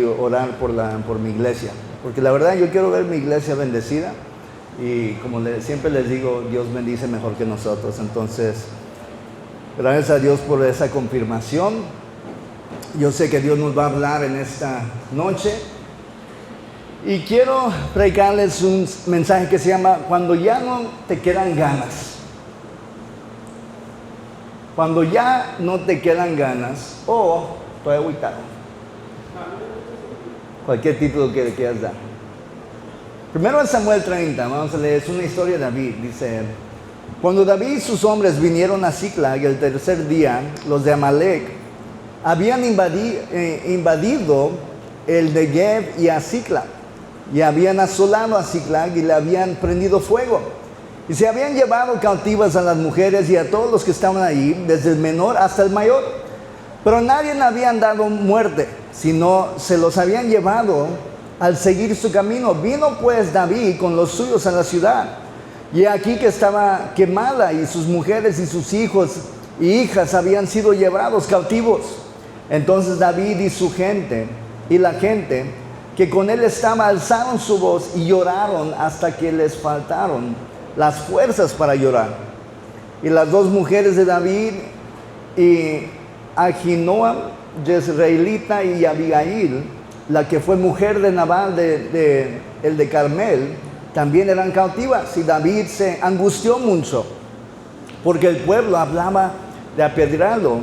orar por mi iglesia, porque la verdad yo quiero ver mi iglesia bendecida y como siempre les digo, Dios bendice mejor que nosotros. Entonces, gracias a Dios por esa confirmación. Yo sé que Dios nos va a hablar en esta noche y quiero predicarles un mensaje que se llama Cuando ya no te quedan ganas. Cuando ya no te quedan ganas o estoy agüitado. Cualquier título que le quieras dar. Primero en Samuel 30, vamos a leer, es una historia de David, dice él. Cuando David y sus hombres vinieron a Ziklag el tercer día, los de Amalek habían invadido el Negev y a Ziklag, y habían asolado a Ziklag y le habían prendido fuego. Y se habían llevado cautivas a las mujeres y a todos los que estaban ahí, desde el menor hasta el mayor. Pero nadie le habían dado muerte, sino se los habían llevado al seguir su camino. Vino pues David con los suyos a la ciudad, y aquí que estaba quemada, y sus mujeres y sus hijos y hijas habían sido llevados cautivos. Entonces David y su gente, y la gente que con él estaba, alzaron su voz y lloraron hasta que les faltaron las fuerzas para llorar. Y las dos mujeres de David, y Ahinoam, Jezreelita, y Abigail, la que fue mujer de Nabal el de Carmel, también eran cautivas. Y David se angustió mucho, porque el pueblo hablaba de apedrearlo,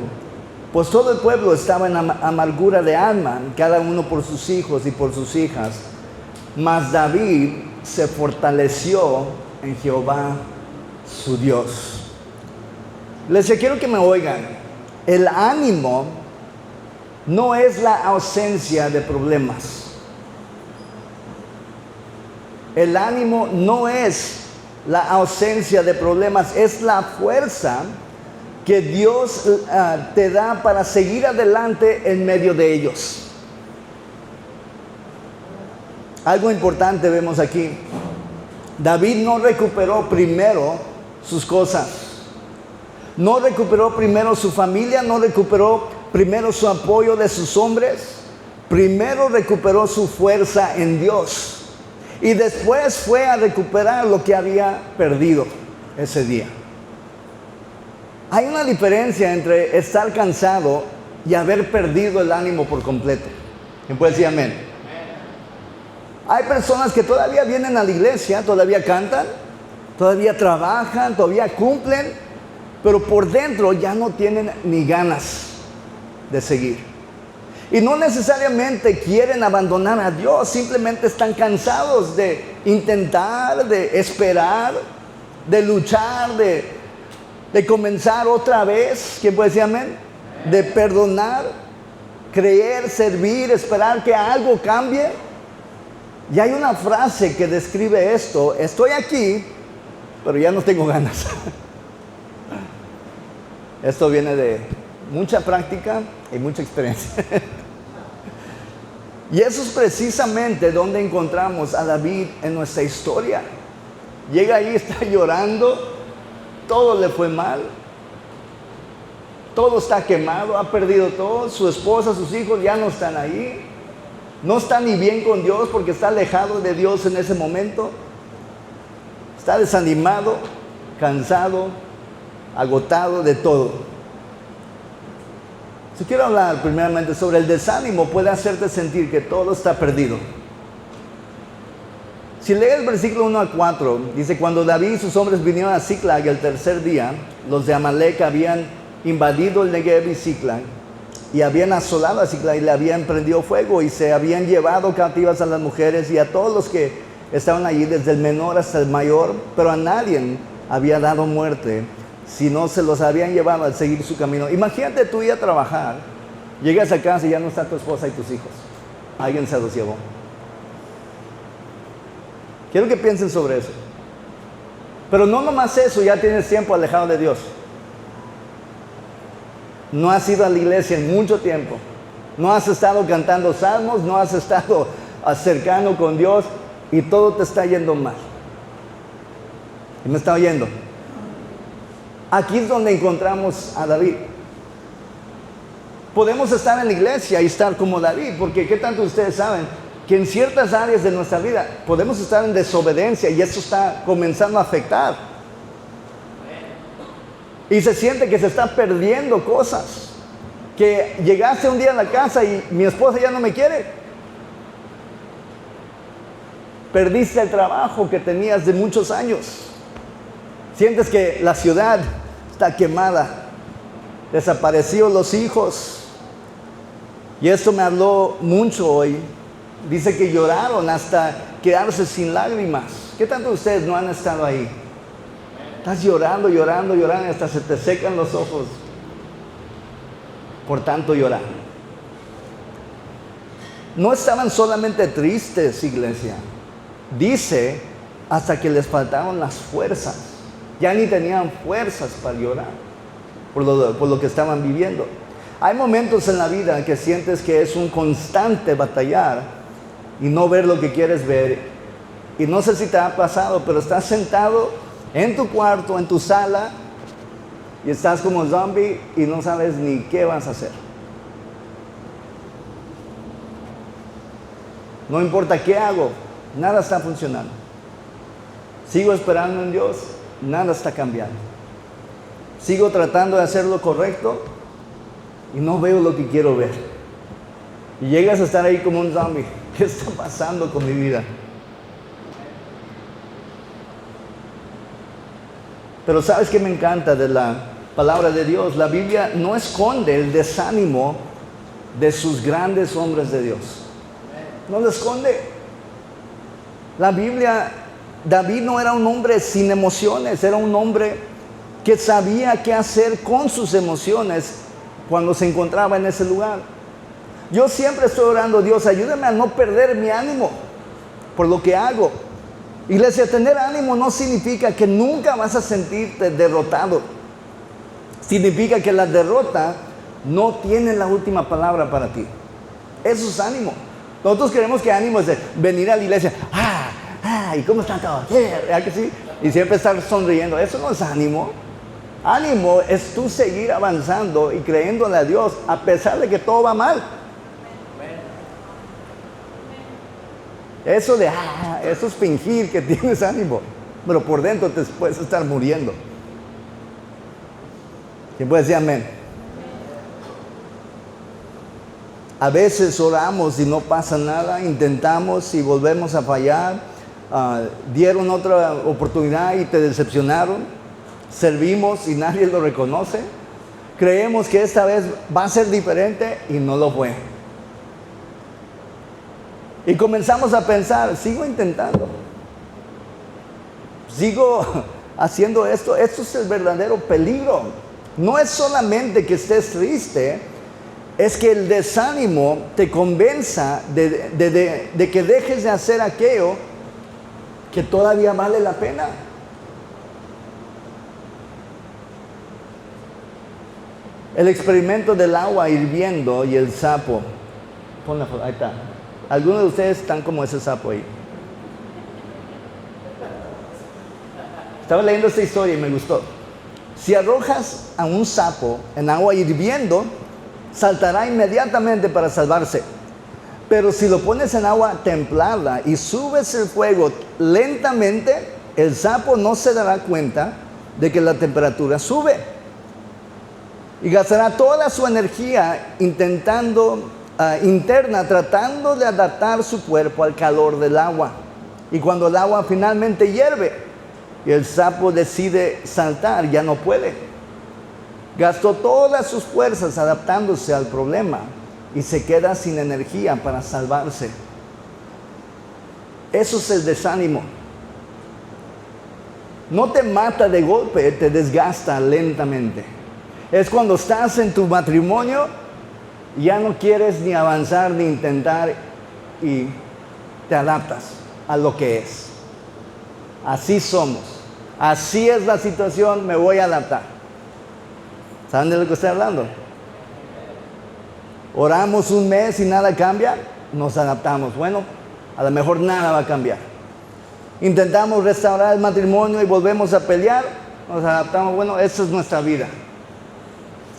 pues todo el pueblo estaba en amargura de alma, cada uno por sus hijos y por sus hijas. Mas David se fortaleció en Jehová su Dios. Les quiero que me oigan. El ánimo no es la ausencia de problemas. El ánimo no es la ausencia de problemas, es la fuerza que Dios te da para seguir adelante en medio de ellos. Algo importante vemos aquí. David no recuperó primero sus cosas. No recuperó primero su familia, no recuperó primero su apoyo de sus hombres. Primero recuperó su fuerza en Dios. Y después fue a recuperar lo que había perdido ese día. Hay una diferencia entre estar cansado y haber perdido el ánimo por completo. ¿Quién puede decir amén? Hay personas que todavía vienen a la iglesia, todavía cantan, todavía trabajan, todavía cumplen, pero por dentro ya no tienen ni ganas de seguir. Y no necesariamente quieren abandonar a Dios, simplemente están cansados de intentar, de esperar, de luchar, de comenzar otra vez. ¿Quién puede decir amén? De perdonar, creer, servir, esperar que algo cambie. Y hay una frase que describe esto: estoy aquí, pero ya no tengo ganas. Esto viene de mucha práctica y mucha experiencia. Y eso es precisamente donde encontramos a David en nuestra historia. Llega ahí, está llorando, todo le fue mal, todo está quemado, ha perdido todo, su esposa, sus hijos ya no están ahí, no está ni bien con Dios porque está alejado de Dios en ese momento, está desanimado, cansado, agotado de todo. Si quiero hablar primeramente sobre el desánimo, puede hacerte sentir que todo está perdido. Si lees el versículo 1 al 4, dice: cuando David y sus hombres vinieron a Ziklag el tercer día, los de Amalek habían invadido el Negev y Ziklag, y habían asolado a Ziklag y le habían prendido fuego, y se habían llevado cautivas a las mujeres y a todos los que estaban allí, desde el menor hasta el mayor, pero a nadie había dado muerte, si no se los habían llevado al seguir su camino. Imagínate tú ir a trabajar, llegas a casa y ya no está tu esposa y tus hijos, alguien se los llevó. Quiero que piensen sobre eso. Pero no nomás eso, ya tienes tiempo alejado de Dios. No has ido a la iglesia en mucho tiempo, no has estado cantando salmos, no has estado acercando con Dios, y todo te está yendo mal. ¿Y me está oyendo? Aquí es donde encontramos a David. Podemos estar en la iglesia y estar como David, porque ¿qué tanto ustedes saben? Que en ciertas áreas de nuestra vida podemos estar en desobediencia y eso está comenzando a afectar. Y se siente que se está perdiendo cosas. Que llegaste un día a la casa y mi esposa ya no me quiere. Perdiste el trabajo que tenías de muchos años. Sientes que la ciudad está quemada. Desaparecieron los hijos. Y esto me habló mucho hoy. Dice que lloraron hasta quedarse sin lágrimas. ¿Qué tanto de ustedes no han estado ahí? Estás llorando, llorando, llorando, hasta se te secan los ojos por tanto llorar. No estaban solamente tristes, iglesia. Dice hasta que les faltaron las fuerzas. Ya ni tenían fuerzas para llorar por lo que estaban viviendo. Hay momentos en la vida que sientes que es un constante batallar y no ver lo que quieres ver. Y no sé si te ha pasado, pero estás sentado en tu cuarto, en tu sala, y estás como zombie y no sabes ni qué vas a hacer. No importa qué hago, nada está funcionando. Sigo esperando en Dios, nada está cambiando. Sigo tratando de hacer lo correcto y no veo lo que quiero ver. Y llegas a estar ahí como un zombie. ¿Qué está pasando con mi vida? Pero ¿sabes qué me encanta de la palabra de Dios? La Biblia no esconde el desánimo de sus grandes hombres de Dios. No lo esconde. La Biblia, David no era un hombre sin emociones, era un hombre que sabía qué hacer con sus emociones cuando se encontraba en ese lugar. Yo siempre estoy orando, Dios, ayúdame a no perder mi ánimo por lo que hago. Iglesia, tener ánimo no significa que nunca vas a sentirte derrotado. Significa que la derrota no tiene la última palabra para ti. Eso es ánimo. Nosotros queremos que ánimo es de venir a la iglesia. ¿Y cómo están todos? ¿Verdad que sí? Y siempre estar sonriendo. Eso no es ánimo. Ánimo es tú seguir avanzando y creyéndole a Dios a pesar de que todo va mal. Eso es fingir que tienes ánimo, pero por dentro te puedes estar muriendo. ¿Quién puede decir amén? A veces oramos y no pasa nada, intentamos y volvemos a fallar. Dieron otra oportunidad y te decepcionaron. Servimos y nadie lo reconoce. Creemos que esta vez va a ser diferente y no lo fue. Y comenzamos a pensar, sigo intentando, sigo haciendo esto. Esto es el verdadero peligro. No es solamente que estés triste, es que el desánimo te convenza de que dejes de hacer aquello que todavía vale la pena. El experimento del agua hirviendo y el sapo. Pon la foto, ahí está. Algunos de ustedes están como ese sapo ahí. Estaba leyendo esta historia y me gustó. Si arrojas a un sapo en agua hirviendo, saltará inmediatamente para salvarse. Pero si lo pones en agua templada y subes el fuego lentamente, el sapo no se dará cuenta de que la temperatura sube. Y gastará toda su energía interna tratando de adaptar su cuerpo al calor del agua. Y cuando el agua finalmente hierve y el sapo decide saltar, ya no puede. Gastó todas sus fuerzas adaptándose al problema y se queda sin energía para salvarse. Eso es el desánimo. No te mata de golpe, te desgasta lentamente. Es cuando estás en tu matrimonio, ya no quieres ni avanzar ni intentar y te adaptas a lo que es. Así somos. Así es la situación, me voy a adaptar. ¿Saben de lo que estoy hablando? Oramos un mes y nada cambia, nos adaptamos. Bueno, a lo mejor nada va a cambiar. Intentamos restaurar el matrimonio y volvemos a pelear, nos adaptamos. Bueno, esa es nuestra vida.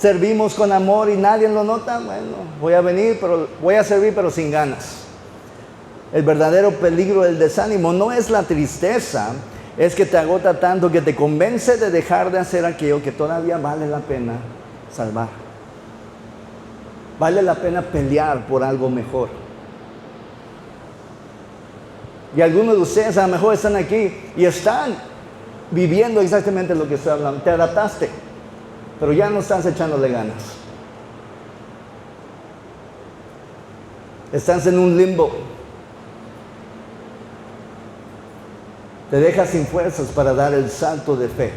servimos con amor y nadie lo nota, bueno, voy a servir pero sin ganas. El verdadero peligro del desánimo no es la tristeza, es que te agota tanto que te convence de dejar de hacer aquello que todavía vale la pena salvar. Vale la pena pelear por algo mejor. Y algunos de ustedes a lo mejor están aquí y están viviendo exactamente lo que estoy hablando. Te adaptaste, pero ya no estás echándole ganas. Estás en un limbo. Te dejas sin fuerzas para dar el salto de fe.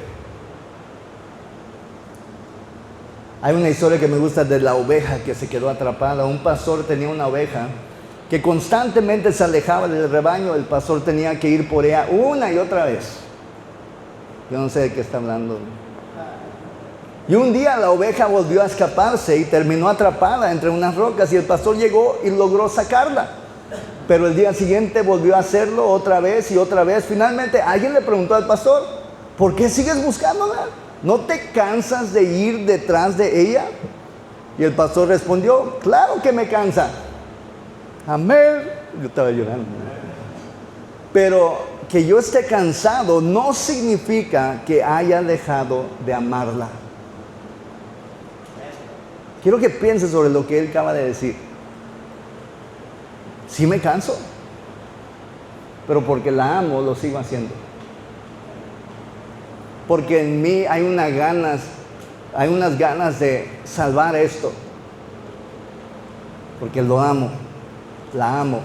Hay una historia que me gusta de la oveja que se quedó atrapada. Un pastor tenía una oveja que constantemente se alejaba del rebaño. El pastor tenía que ir por ella una y otra vez. Yo no sé de qué está hablando. Y un día la oveja volvió a escaparse y terminó atrapada entre unas rocas, y el pastor llegó y logró sacarla. Pero el día siguiente volvió a hacerlo otra vez y otra vez. Finalmente alguien le preguntó al pastor: ¿por qué sigues buscándola? ¿No te cansas de ir detrás de ella? Y el pastor respondió: claro que me cansa. Amén. Yo estaba llorando. Pero que yo esté cansado no significa que haya dejado de amarla. Quiero que pienses sobre lo que él acaba de decir. Sí me canso, pero porque la amo lo sigo haciendo. Porque en mí hay unas ganas de salvar esto. Porque lo amo, la amo.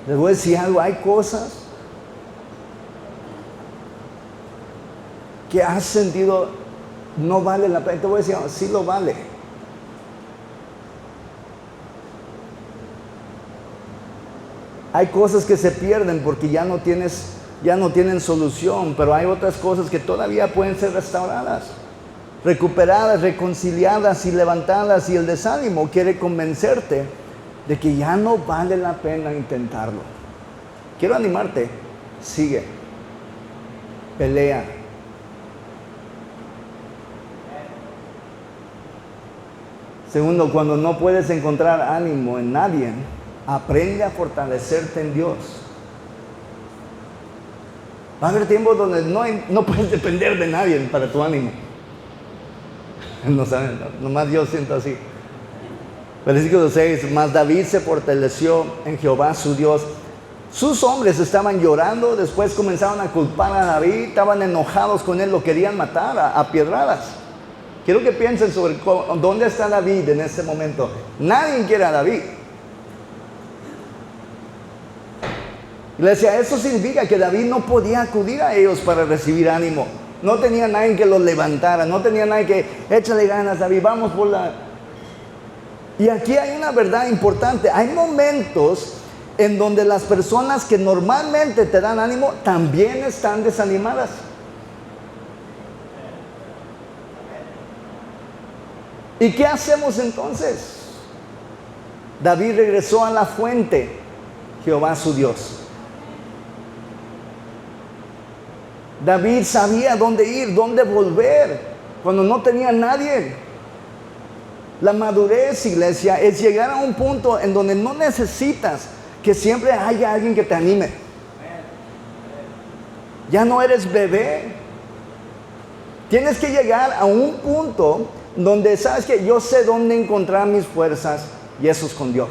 Les voy a decir algo, hay cosas que has sentido no vale la pena. Te voy a decir, sí lo vale. Hay cosas que se pierden porque ya no tienen solución, pero hay otras cosas que todavía pueden ser restauradas, recuperadas, reconciliadas y levantadas, y el desánimo quiere convencerte de que ya no vale la pena intentarlo. Quiero animarte, sigue, pelea. Segundo, cuando no puedes encontrar ánimo en nadie, aprende a fortalecerte en Dios. Va a haber tiempos donde no puedes depender de nadie para tu ánimo. No saben, nomás yo siento así. Versículo 6, mas David se fortaleció en Jehová su Dios. Sus hombres estaban llorando, después comenzaron a culpar a David, estaban enojados con él, lo querían matar a piedradas. Quiero que piensen sobre dónde está David en este momento. Nadie quiere a David. Iglesia, eso significa que David no podía acudir a ellos para recibir ánimo. No tenía nadie que los levantara, no tenía nadie que échale ganas, David, vamos por la... Y aquí hay una verdad importante. Hay momentos en donde las personas que normalmente te dan ánimo también están desanimadas. ¿Y qué hacemos entonces? David regresó a la fuente, Jehová su Dios. David sabía dónde ir, dónde volver, cuando no tenía nadie. La madurez, iglesia, es llegar a un punto en donde no necesitas que siempre haya alguien que te anime. Ya no eres bebé. Tienes que llegar a un punto donde sabes que yo sé dónde encontrar mis fuerzas, y eso es con Dios.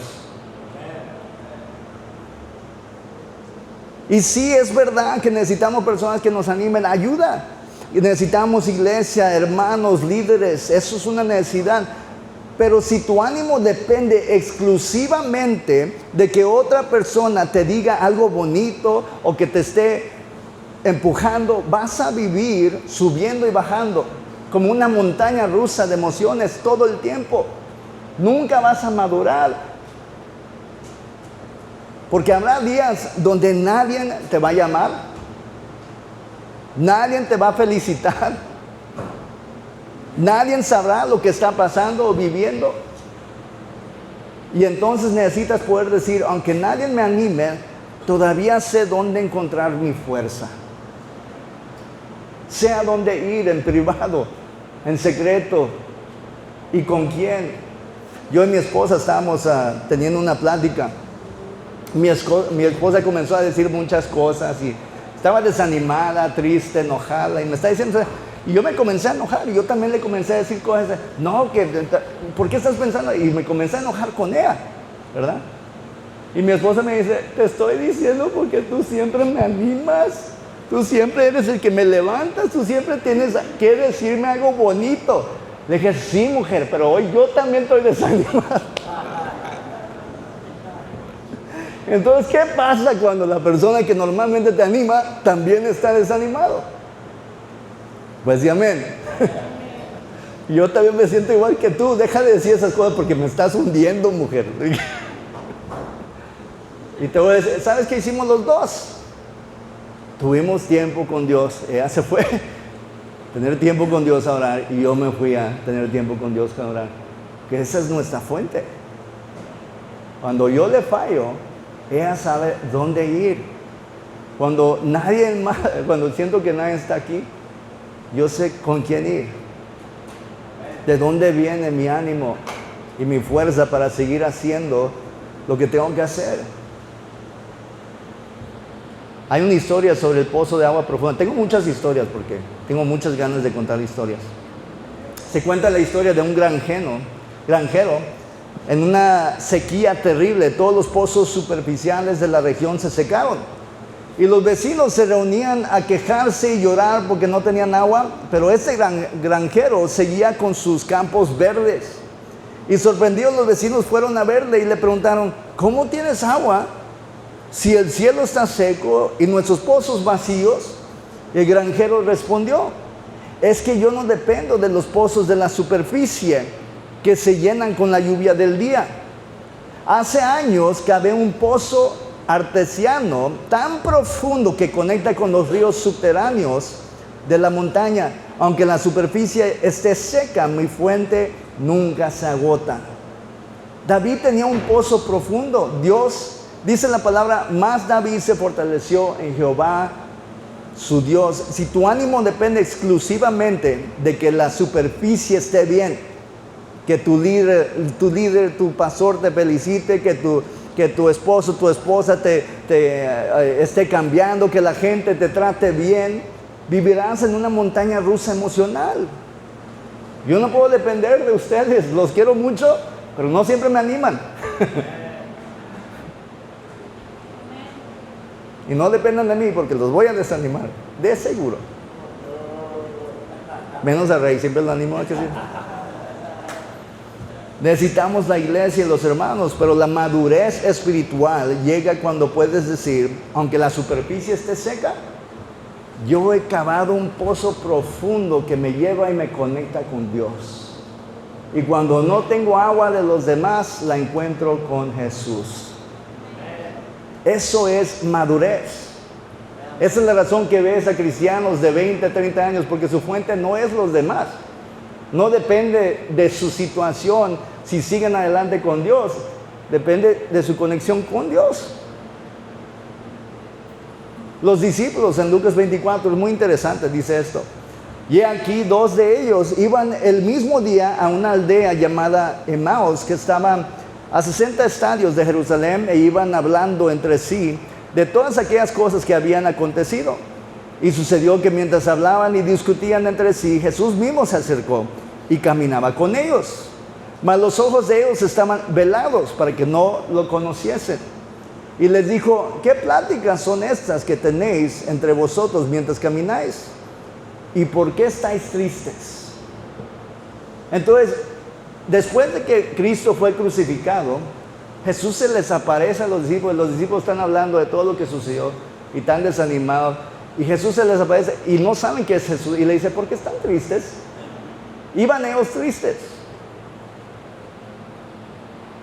Y sí, es verdad que necesitamos personas que nos animen, ayuda. Y necesitamos iglesia, hermanos, líderes, eso es una necesidad. Pero si tu ánimo depende exclusivamente de que otra persona te diga algo bonito o que te esté empujando, vas a vivir subiendo y bajando como una montaña rusa de emociones todo el tiempo. Nunca vas a madurar. Porque habrá días donde nadie te va a llamar, nadie te va a felicitar, nadie sabrá lo que está pasando o viviendo. Y entonces necesitas poder decir, aunque nadie me anime, todavía sé dónde encontrar mi fuerza. Sé a dónde ir en privado, en secreto. ¿Y con quién? Yo y mi esposa estábamos teniendo una plática. Mi esposa comenzó a decir muchas cosas y estaba desanimada, triste, enojada, y me está diciendo, y yo me comencé a enojar, y yo también le comencé a decir cosas, no, ¿por qué estás pensando? Y me comencé a enojar con ella, ¿verdad? Y mi esposa me dice, te estoy diciendo porque tú siempre me animas, tú siempre eres el que me levantas, tú siempre tienes que decirme algo bonito. Le dije, sí, mujer, pero hoy yo también estoy desanimado. Entonces, ¿qué pasa cuando la persona que normalmente te anima también está desanimado? Pues sí, amén. Yo también me siento igual que tú. Deja de decir esas cosas porque me estás hundiendo, mujer. Y te voy a decir, ¿sabes qué hicimos los dos? Tuvimos tiempo con Dios. Ella se fue a tener tiempo con Dios a orar y yo me fui a tener tiempo con Dios a orar. Que esa es nuestra fuente. Cuando yo le fallo, ella sabe dónde ir. Cuando siento que nadie está aquí, yo sé con quién ir. De dónde viene mi ánimo y mi fuerza para seguir haciendo lo que tengo que hacer. Hay una historia sobre el pozo de agua profunda. Tengo muchas historias porque tengo muchas ganas de contar historias. Se cuenta la historia de un granjero. En una sequía terrible, todos los pozos superficiales de la región se secaron. Y los vecinos se reunían a quejarse y llorar porque no tenían agua, pero este granjero seguía con sus campos verdes. Y sorprendidos los vecinos fueron a verle y le preguntaron, ¿cómo tienes agua si el cielo está seco y nuestros pozos vacíos? Y el granjero respondió, es que yo no dependo de los pozos de la superficie que se llenan con la lluvia del día. Hace años cavé un pozo artesiano tan profundo que conecta con los ríos subterráneos de la montaña. Aunque la superficie esté seca, mi fuente nunca se agota. David tenía un pozo profundo. Dios, dice la palabra, más David se fortaleció en Jehová, su Dios. Si tu ánimo depende exclusivamente de que la superficie esté bien, que tu líder, tu pastor te felicite, que tu esposo, tu esposa te esté cambiando, que la gente te trate bien, vivirás en una montaña rusa emocional. Yo no puedo depender de ustedes, los quiero mucho, pero no siempre me animan. Y no dependan de mí porque los voy a desanimar, de seguro. Menos a Rey, siempre lo animo a que sí. Necesitamos la iglesia y los hermanos, pero la madurez espiritual llega cuando puedes decir, aunque la superficie esté seca, yo he cavado un pozo profundo que me lleva y me conecta con Dios. Y cuando no tengo agua de los demás, la encuentro con Jesús. Eso es madurez. Esa es la razón que ves a cristianos de 20, 30 años, porque su fuente no es los demás. No depende de su situación si siguen adelante con Dios. Depende de su conexión con Dios. Los discípulos en Lucas 24, es muy interesante, dice esto. Y aquí 2 de ellos iban el mismo día a una aldea llamada Emaús, que estaba a 60 estadios de Jerusalén, e iban hablando entre sí de todas aquellas cosas que habían acontecido. Y sucedió que mientras hablaban y discutían entre sí, Jesús mismo se acercó y caminaba con ellos. Mas los ojos de ellos estaban velados para que no lo conociesen. Y les dijo, ¿qué pláticas son estas que tenéis entre vosotros mientras camináis? ¿Y por qué estáis tristes? Entonces, después de que Cristo fue crucificado, Jesús se les aparece a los discípulos están hablando de todo lo que sucedió y están desanimados. Y Jesús se les aparece y no saben qué es Jesús. Y le dice, ¿por qué están tristes? Iban ellos tristes.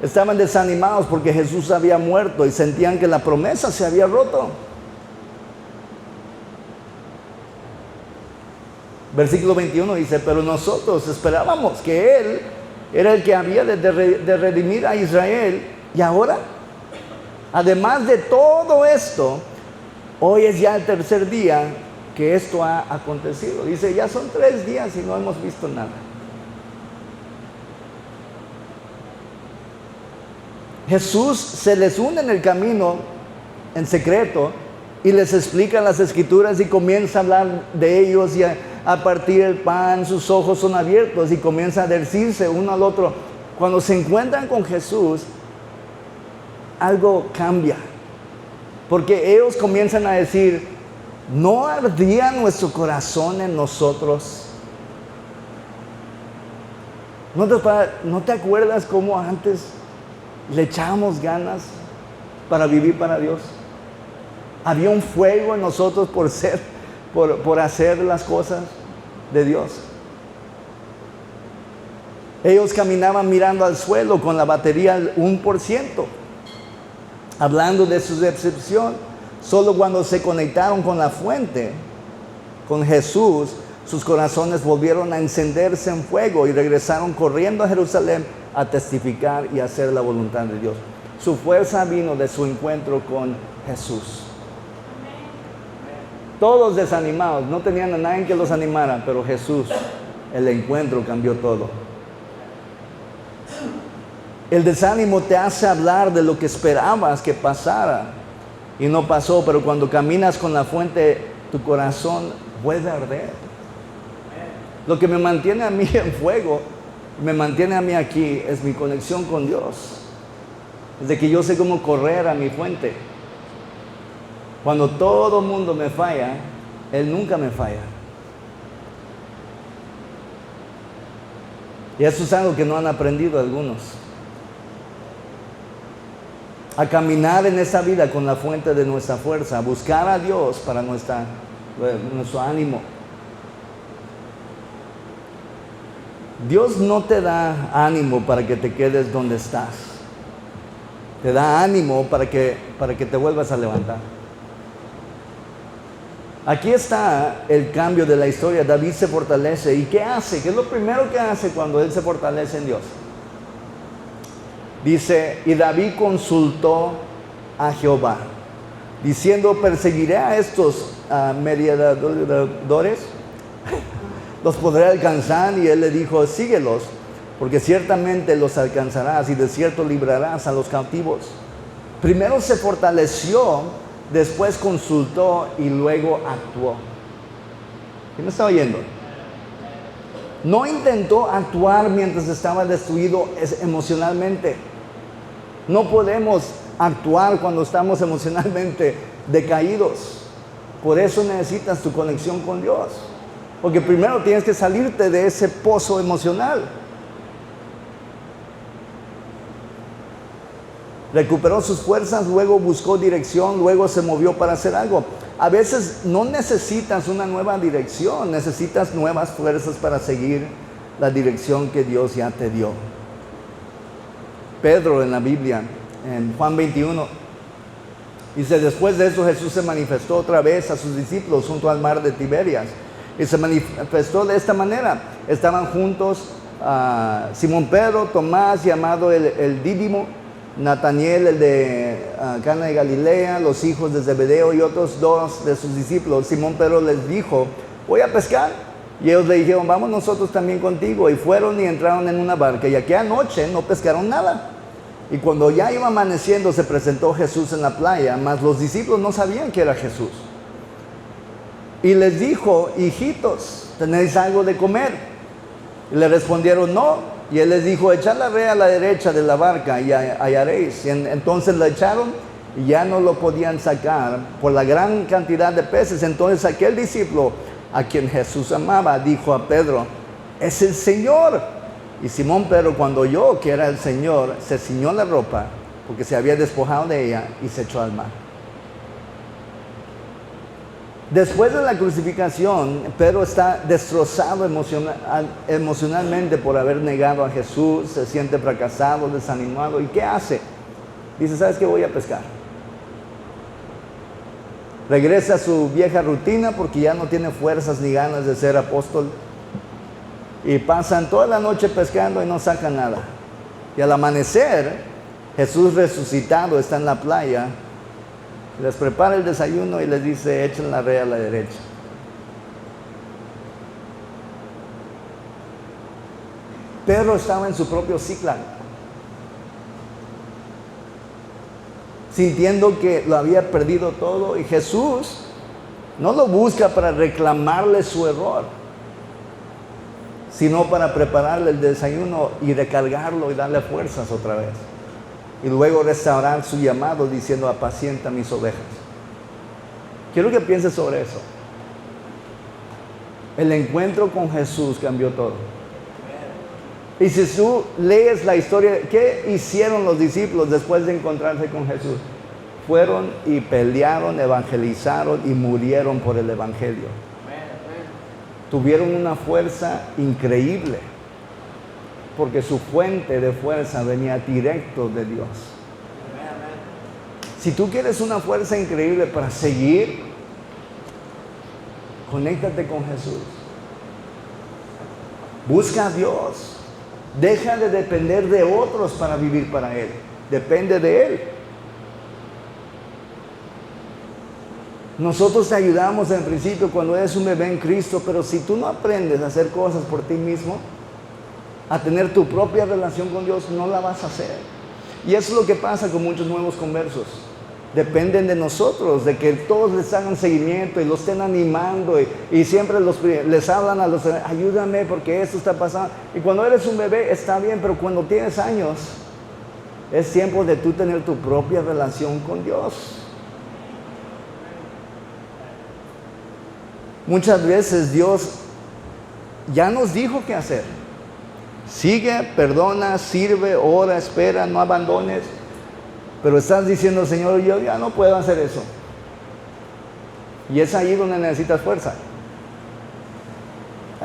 Estaban desanimados porque Jesús había muerto y sentían que la promesa se había roto. Versículo 21 dice, pero nosotros esperábamos que Él era el que había de redimir a Israel. Y ahora, además de todo esto, hoy es ya el tercer día que esto ha acontecido. Dice, ya son 3 días y no hemos visto nada. Jesús se les une en el camino en secreto y les explica las escrituras y comienza a hablar de ellos y a partir el pan, sus ojos son abiertos y comienza a decirse uno al otro. Cuando se encuentran con Jesús, algo cambia, porque ellos comienzan a decir, ¿no ardía nuestro corazón en nosotros? ¿No te acuerdas cómo antes le echábamos ganas para vivir para Dios? Había un fuego en nosotros por hacer las cosas de Dios. Ellos caminaban mirando al suelo con la batería al 1%, hablando de su decepción. Solo cuando se conectaron con la fuente, con Jesús, sus corazones volvieron a encenderse en fuego y regresaron corriendo a Jerusalén a testificar y hacer la voluntad de Dios. Su fuerza vino de su encuentro con Jesús. Todos desanimados, no tenían a nadie que los animara, pero Jesús, el encuentro cambió todo. El desánimo te hace hablar de lo que esperabas que pasara y no pasó, pero cuando caminas con la fuente, tu corazón vuelve a arder. Lo que me mantiene a mí en fuego, me mantiene a mí aquí, es mi conexión con Dios. Es de que yo sé cómo correr a mi fuente. Cuando todo el mundo me falla, Él nunca me falla. Y eso es algo que no han aprendido algunos. A caminar en esa vida con la fuente de nuestra fuerza, a buscar a Dios para nuestro ánimo. Dios no te da ánimo para que te quedes donde estás. Te da ánimo para que te vuelvas a levantar. Aquí está el cambio de la historia. David se fortalece. ¿Y qué hace? ¿Qué es lo primero que hace cuando él se fortalece en Dios? Dice, y David consultó a Jehová, diciendo, perseguiré a estos mediadores, los podré alcanzar. Y él le dijo, síguelos, porque ciertamente los alcanzarás y de cierto librarás a los cautivos. Primero se fortaleció, después consultó y luego actuó. ¿Quién me está oyendo? No intentó actuar mientras estaba destruido emocionalmente. No podemos actuar cuando estamos emocionalmente decaídos. Por eso necesitas tu conexión con Dios. Porque primero tienes que salirte de ese pozo emocional. Recuperó sus fuerzas, luego buscó dirección, luego se movió para hacer algo. A veces no necesitas una nueva dirección, necesitas nuevas fuerzas para seguir la dirección que Dios ya te dio. Pedro en la Biblia, en Juan 21, dice, después de eso Jesús se manifestó otra vez a sus discípulos junto al mar de Tiberias. Y se manifestó de esta manera. Estaban juntos Simón Pedro, Tomás, llamado el Dídimo, Nataniel, el de Cana de Galilea, los hijos de Zebedeo y otros 2 de sus discípulos. Simón Pedro les dijo, voy a pescar. Y ellos le dijeron, vamos nosotros también contigo. Y fueron y entraron en una barca. Y aquella noche no pescaron nada. Y cuando ya iba amaneciendo, se presentó Jesús en la playa, mas los discípulos no sabían que era Jesús. Y les dijo, hijitos, ¿tenéis algo de comer? Y le respondieron, no. Y él les dijo, echad la red a la derecha de la barca y hallaréis. Y entonces la echaron y ya no lo podían sacar por la gran cantidad de peces. Entonces aquel discípulo a quien Jesús amaba dijo a Pedro, es el Señor. Y Simón Pedro, cuando oyó que era el Señor, se ciñó la ropa porque se había despojado de ella y se echó al mar. Después de la crucificación, Pedro está destrozado emocionalmente por haber negado a Jesús, se siente fracasado, desanimado. ¿Y qué hace? Dice, ¿sabes qué? Voy a pescar. Regresa a su vieja rutina porque ya no tiene fuerzas ni ganas de ser apóstol. Y pasan toda la noche pescando y no sacan nada. Y al amanecer, Jesús resucitado está en la playa. Les prepara el desayuno y les dice, echen la red a la derecha. Pedro estaba en su propio Ziklag, sintiendo que lo había perdido todo, y Jesús no lo busca para reclamarle su error, sino para prepararle el desayuno y recargarlo y darle fuerzas otra vez. Y luego restaurar su llamado diciendo: apacienta mis ovejas. Quiero que pienses sobre eso. El encuentro con Jesús cambió todo. Y si tú lees la historia, ¿qué hicieron los discípulos después de encontrarse con Jesús? Fueron y pelearon, evangelizaron y murieron por el evangelio. Tuvieron una fuerza increíble, porque su fuente de fuerza venía directo de Dios. Si tú quieres una fuerza increíble para seguir, conéctate con Jesús. Busca a Dios. Deja de depender de otros para vivir para Él. Depende de Él. Nosotros te ayudamos en el principio cuando eres un bebé en Cristo, pero si tú no aprendes a hacer cosas por ti mismo, a tener tu propia relación con Dios, no la vas a hacer. Y eso es lo que pasa con muchos nuevos conversos. Dependen de nosotros, de que todos les hagan seguimiento y los estén animando y siempre les hablan a los: ayúdame porque esto está pasando. Y cuando eres un bebé está bien, pero cuando tienes años, es tiempo de tú tener tu propia relación con Dios. Muchas veces Dios ya nos dijo qué hacer. Sigue, perdona, sirve, ora, espera, no abandones. Pero estás diciendo: Señor, yo ya no puedo hacer eso. Y es ahí donde necesitas fuerza.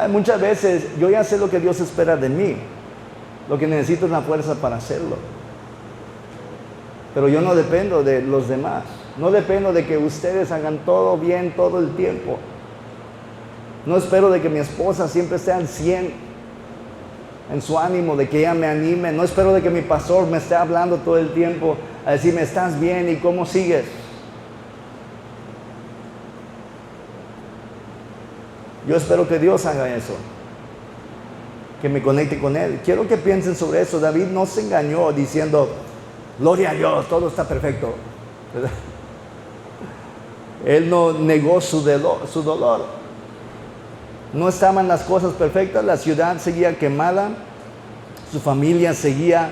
Muchas veces yo ya sé lo que Dios espera de mí. Lo que necesito es la fuerza para hacerlo. Pero yo no dependo de los demás. No dependo de que ustedes hagan todo bien todo el tiempo. No espero de que mi esposa siempre esté al 100 en su ánimo, de que ella me anime. No espero de que mi pastor me esté hablando todo el tiempo a decirme: ¿estás bien? ¿Y cómo sigues? Yo espero que Dios haga eso, que me conecte con Él. Quiero que piensen sobre eso. David no se engañó diciendo: gloria a Dios, todo está perfecto. Él no negó su dolor. No estaban las cosas perfectas, la ciudad seguía quemada, su familia seguían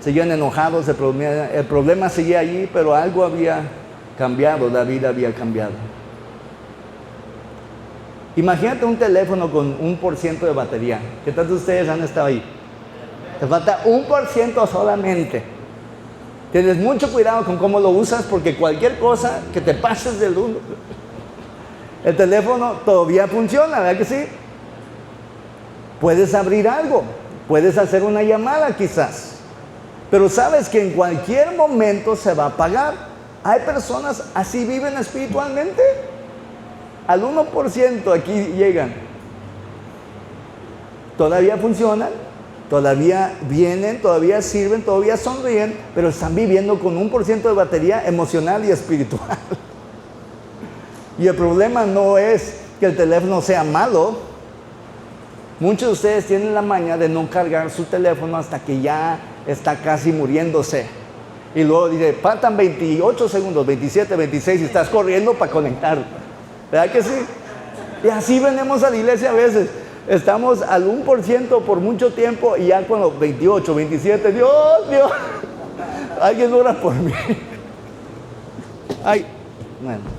enojados, el problema seguía allí, pero algo había cambiado. David había cambiado. Imagínate un teléfono con 1% de batería. ¿Qué tal ustedes han estado ahí? Te falta 1% solamente. Tienes mucho cuidado con cómo lo usas, porque cualquier cosa que te pases del 1%. El teléfono todavía funciona, ¿verdad que sí? Puedes abrir algo, puedes hacer una llamada quizás, pero sabes que en cualquier momento se va a apagar. Hay personas así, viven espiritualmente. Al 1% aquí llegan. Todavía funcionan, todavía vienen, todavía sirven, todavía sonríen, pero están viviendo con 1% de batería emocional y espiritual. Y el problema no es que el teléfono sea malo. Muchos de ustedes tienen la maña de no cargar su teléfono hasta que ya está casi muriéndose. Y luego dice: faltan 28 segundos, 27, 26 y estás corriendo para conectar. ¿Verdad que sí? Y así venimos a la iglesia a veces. Estamos al 1% por mucho tiempo y ya cuando 28, 27, Dios, alguien ora por mí. Ay, bueno.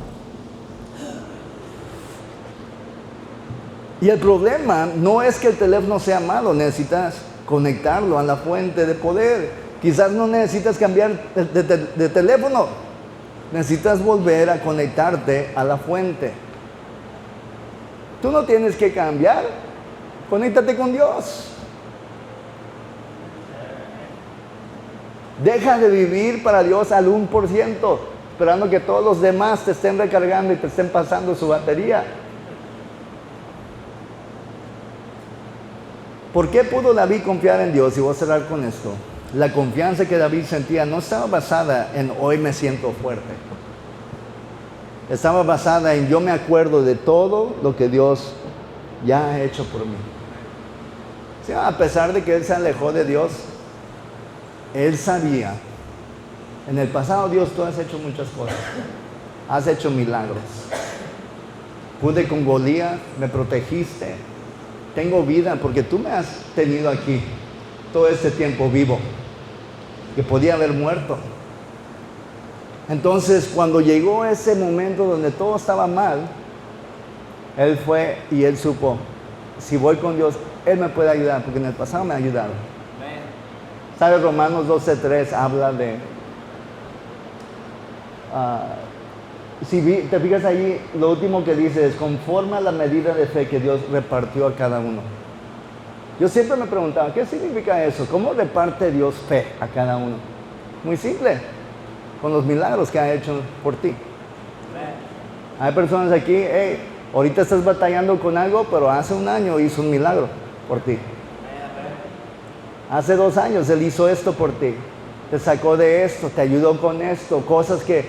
Y el problema no es que el teléfono sea malo, necesitas conectarlo a la fuente de poder. Quizás no necesitas cambiar de teléfono, necesitas volver a conectarte a la fuente. Tú no tienes que cambiar, conéctate con Dios. Deja de vivir para Dios al 1%, esperando que todos los demás te estén recargando y te estén pasando su batería. ¿Por qué pudo David confiar en Dios? Y voy a cerrar con esto. La confianza que David sentía no estaba basada en hoy me siento fuerte. Estaba basada en yo me acuerdo de todo lo que Dios ya ha hecho por mí. Sí, a pesar de que él se alejó de Dios, él sabía. En el pasado, Dios, tú has hecho muchas cosas. Has hecho milagros. Pude con Goliat, me protegiste. Tengo vida porque tú me has tenido aquí todo este tiempo vivo, que podía haber muerto. Entonces, cuando llegó ese momento donde todo estaba mal, él fue y él supo, si voy con Dios, Él me puede ayudar, porque en el pasado me ha ayudado. ¿Sabes? Romanos 12:3 habla de... si te fijas allí, lo último que dice es, conforme a la medida de fe que Dios repartió a cada uno. Yo siempre me preguntaba, ¿qué significa eso? ¿Cómo reparte Dios fe a cada uno? Muy simple, con los milagros que ha hecho por ti. Hay personas aquí, hey, ahorita estás batallando con algo, pero hace un año hizo un milagro por ti. Hace 2 años Él hizo esto por ti. Te sacó de esto, te ayudó con esto, cosas que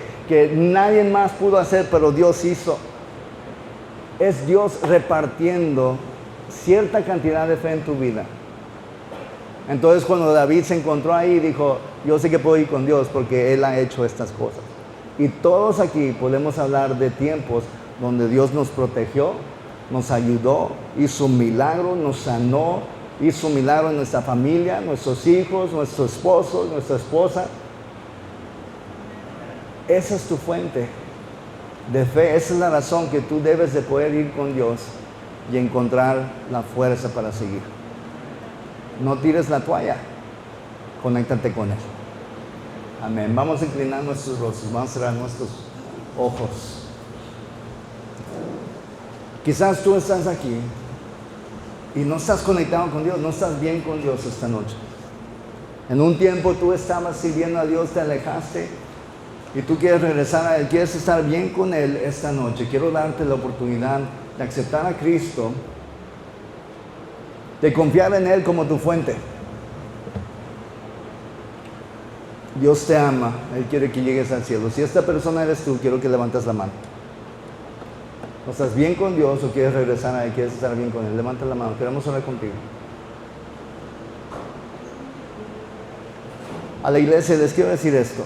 nadie más pudo hacer, pero Dios hizo. Es Dios repartiendo cierta cantidad de fe en tu vida. Entonces cuando David se encontró ahí, dijo, yo sé que puedo ir con Dios porque Él ha hecho estas cosas. Y todos aquí podemos hablar de tiempos donde Dios nos protegió, nos ayudó, hizo un milagro, nos sanó, hizo un milagro en nuestra familia, nuestros hijos, nuestro esposo, nuestra esposa. Esa es tu fuente de fe, esa es la razón que tú debes de poder ir con Dios y encontrar la fuerza para seguir. No tires la toalla, conéctate con Él. Amén. Vamos a inclinar nuestros rostros, vamos a cerrar nuestros ojos. Quizás tú estás aquí y no estás conectado con Dios, no estás bien con Dios esta noche. En un tiempo tú estabas sirviendo a Dios, te alejaste y tú quieres regresar a Él, quieres estar bien con Él esta noche. Quiero darte la oportunidad de aceptar a Cristo, de confiar en Él como tu fuente. Dios te ama, Él quiere que llegues al cielo. Si esta persona eres tú, quiero que levantes la mano. ¿No estás bien con Dios o quieres regresar a Él, quieres estar bien con Él? Levanta la mano, queremos orar contigo. A la iglesia les quiero decir esto.